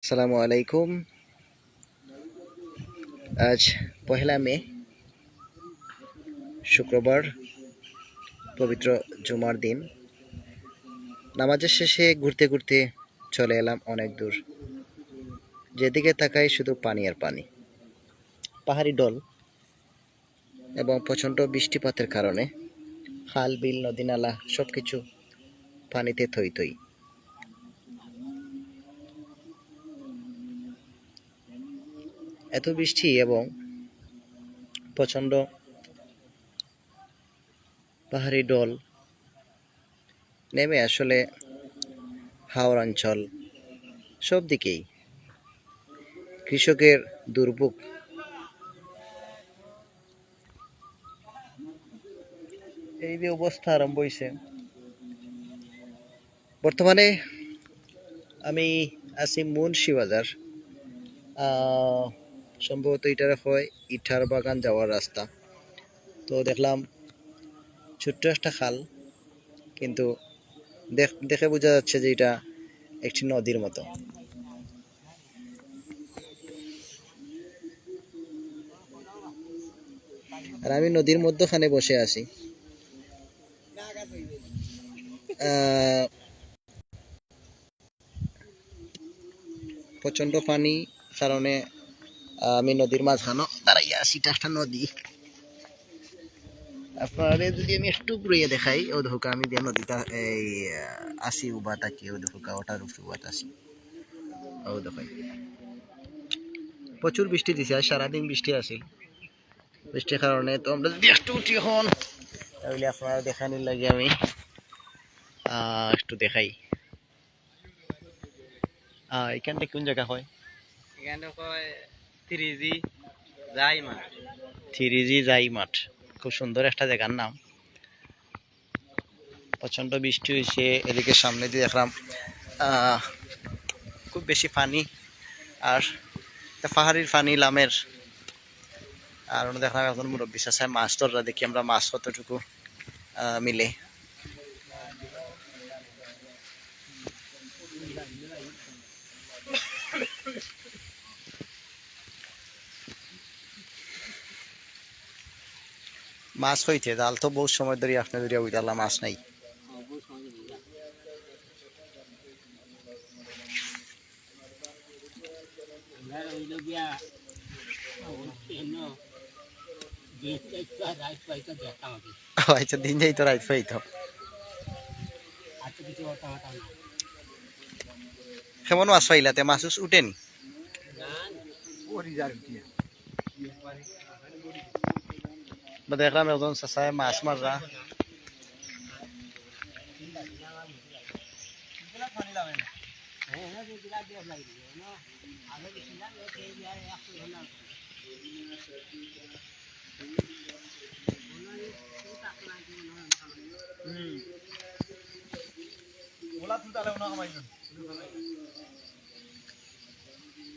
আসসালামু আলাইকুম। আজ পহেলা মে, শুক্রবার, পবিত্র জুমার দিন। নামাজের শেষে ঘুরতে ঘুরতে চলে এলাম অনেক দূর। যেদিকে তাকাই শুধু পানি আর পানি। পাহাড়ি ঢল এবং প্রচণ্ড বৃষ্টিপাতের কারণে খাল, বিল, নদী, নালা সবকিছু পানিতে থই থই। এত বৃষ্টি এবং প্রচণ্ড পাহাড়ি ঢল নেমে আসলে হাওর অঞ্চল সব দিকেই কৃষকের দুর্ভোগ। এই যে অবস্থা আরম্ভ হয়েছে, বর্তমানে আমি আছি মুন্সিবাজার। সম্ভবত এটার হয় ইটার বাগান যাওয়ার রাস্তা। তো দেখলাম ছোট্ট একটা খাল, কিন্তু দেখে বোঝা যাচ্ছে যে এটা একটি নদীর মতো। আর আমি নদীর মধ্যখানে বসে আছি। প্রচন্ড পানি কারণে আমি নদীর মাঝখানে দাঁড়াইয়া আছি। এটা একটা নদী। আপনাদের যদি আমি একটু ঘুরিয়ে দেখাই, ও দেখো আমি যে নদীটা এই আসি উবা থাকি, ও দেখো ওটার উবাত আসি। ও দেখো প্রচুর বৃষ্টি দিছে, আর সারাদিন বৃষ্টি আছিল। বৃষ্টির কারণে তো আমরা যদি একটু উঠি হন, তাহলে আপনারা দেখানির লাগে আমি একটু দেখাই। এখানটা কোন জায়গা হয়? এখানে কয় থ্রিজি যাই মাঠ। থ্রিজি যাই মাঠ, খুব সুন্দর একটা জায়গার নাম। প্রচন্ড বৃষ্টি হয়েছে, এদিকে সামনে দিয়ে দেখলাম খুব বেশি পানি, আর পাহাড়ির পানি লামের। আর দেখলাম এখন মুরব্বী চাষায় মাছ ধরা, দেখি আমরা মাছ কতটুকু মিলে। মাছ হইতে জাল তো বহুত সময় ধরে আপনি ধরে উইতালা, মাছ নাই। আচ্ছা, দিন যাইতো রাইত পাইতো। কেমন মাছ পাইলাতে? মাছ উঠেনি? দেখলাম একজন চাষায় মাছ মারা।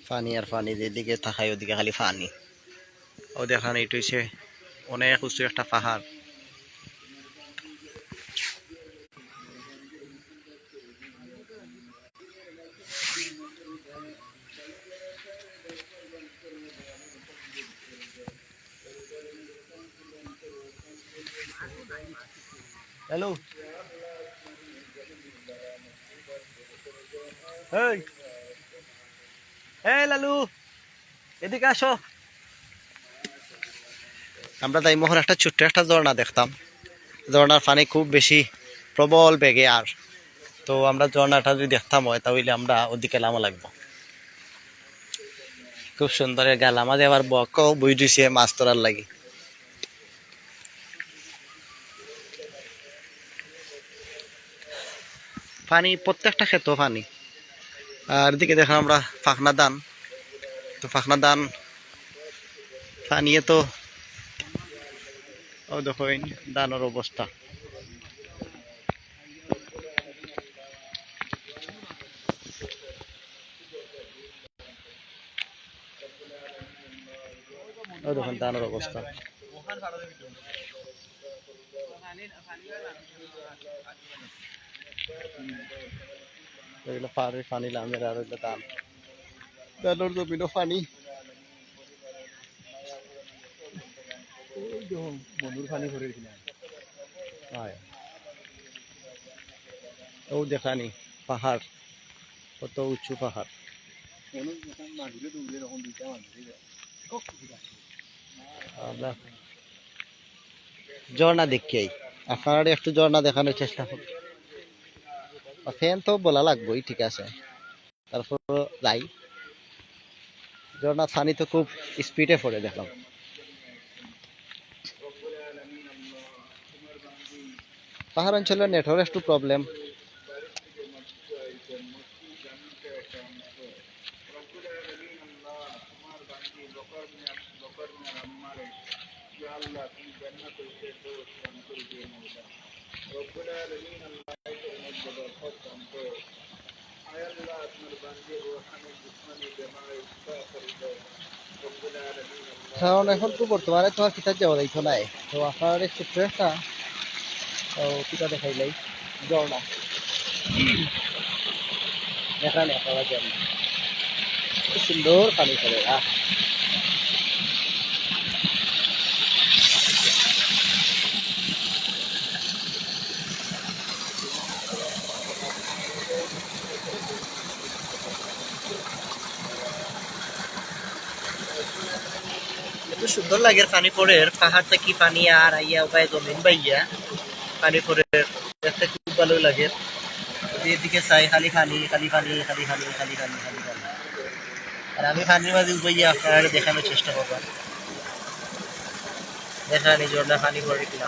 পানি আর পানি, যেদিকে তাকাই ওদিকে খালি পানি। ও দেখান এটা হচ্ছে অনেক উঁচু একটা পাহাড়। হ্যালো, এই এই লালু, এদিকে আসো। আমরা তাই মোহর একটা ছোট্ট একটা ঝর্ণা দেখতাম। ঝর্ণার পানি খুব বেশি প্রবল বেগে, আর তো আমরা ঝর্ণাটা যদি দেখতাম হয় তাহলে আমরা ওদিকে নামা লাগবো। খুব সুন্দর গেলাম, আমাদের আবার বকও বই দিছে মাছ ধরার লাগি। পানি প্রত্যেকটা ক্ষেত পানি। আর এদিকে দেখলাম আমরা ফাঁকনা ধান। তো ফাঁকনা ধান পানিয়ে তো, ও দেখো ধানের অবস্থা। ও দেখুন ধানের অবস্থা। এগুলো পাহাড়ের পানি লামের, আর ওইগুলো ধান। দানোর জমিনও পানি। বন্ধুর পানি ভরে দিলাম হয় ও দেখানি পাহাড়, কত উঁচু পাহাড়। অনেক যখন মাটিতে ডুবলে তখন দুইটা মানুষ আমরা ঝর্ণা দেখি, আপনারা একটু ঝর্ণা দেখানোর চেষ্টা করুন। ফ্যান তো বলা লাগবেই, ঠিক আছে, তারপর যাই। ঝর্ণা পানি তো খুব স্পিডে পড়ে দেখলাম। পাহাড় অঞ্চলের নেটওয়ার্ক একটু প্রবলেম। কারণ এখন তো বর্তমানে তো আর কিতাব যাওয়া যাইতো নাই, তো আপনার এই ছোট্ট একটা কিতা দেখাইলাই ঝর্ণা, এখানে আপনারা ঝর্ণা খুব সুন্দর পানি পড়ে। এত সুন্দর লাগে পানি পড়ে, পাহাড় থেকে পানি আর আইয়া উপায় জমিন বাইয়া পানি পড়ে, দেখতে খুব ভালো লাগে। যদি এদিকে চাই খালি পানি খালি পানি খালি পানি খালি পানি খালি পানি। আর আমি পানির মাঝে উবাইয়া আপনারা দেখানোর চেষ্টা করবো, দেখানি ঝর্ণা পানি পড়ে কিনা।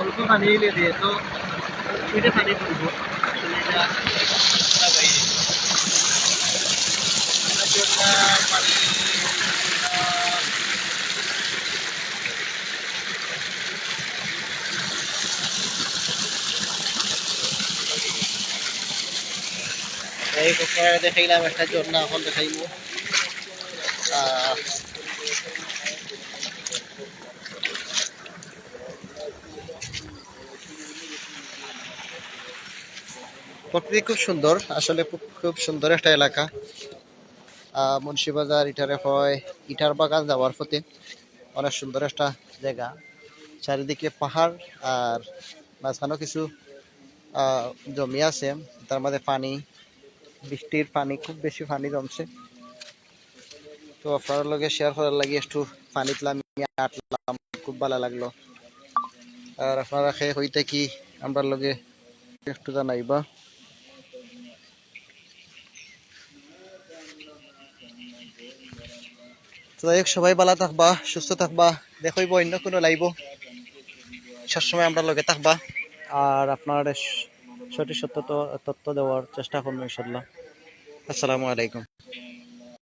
অল্প পানি এলে দিয়ে তো স্পিডে পানি পড়ব। এই আপনারা দেখাইলাম একটা ঝর্ণা, এখন দেখাইবো প্রকৃতি খুব সুন্দর, আসলে খুব সুন্দর একটা এলাকা। মুন্সিবাজার ইটারে হয়, ইটার বাগান যাওয়ার পথে অনেক সুন্দর একটা জায়গা, চারিদিকে পাহাড় আর মাঝখানেও কিছু জমি আছে, তার মধ্যে পানি, বৃষ্টির পানি, খুব বেশি পানি জমছে। তো আপনার লগে শেয়ার করার লাগে একটু পানিতে আমি আটলাম, খুব ভালো লাগলো। আর আপনারা খেয়ে হইতে কি আমরা লগে একটু জানাইবা। তো যাই হোক, সবাই ভালো থাকবা, সুস্থ থাকবা, দেখইব অন্য কোনো লাইব, সবসময় আমরা লগে থাকবা। আর আপনার সঠিক সত্য তথ্য দেওয়ার চেষ্টা করবো ইনশাল্লাহ। আসসালামু আলাইকুম।